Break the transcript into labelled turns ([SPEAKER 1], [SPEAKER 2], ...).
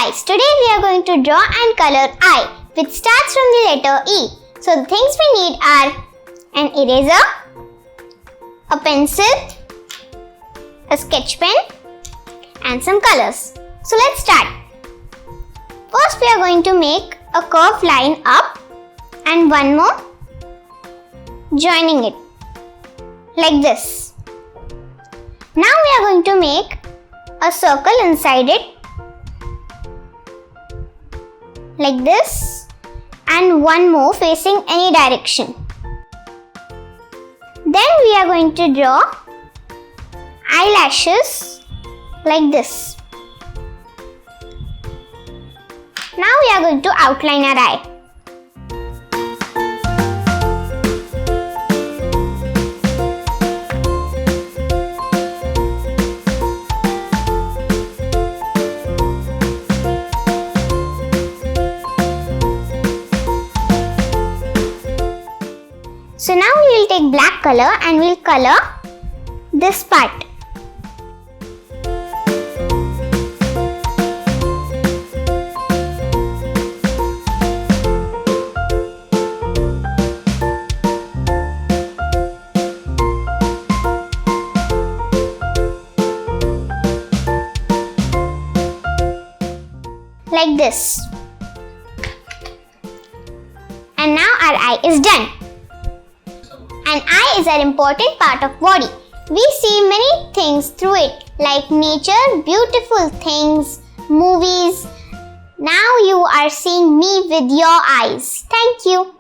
[SPEAKER 1] guys, today we are going to draw and color eye which starts from the letter E. So the things we need are an eraser, a pencil, a sketch pen and some colors. So let's start. First we are going to make a curved line up and one more joining it like this. Now we are going to make a circle inside it like this and one more facing any direction. Then we are going to draw eyelashes like this. Now we are going to outline our eye. So now we will take black color and we will color this part. Like this. And now our eye is done. An eye is an important part of body. We see many things through it like nature, beautiful things, movies. Now you are seeing me with your eyes. Thank you.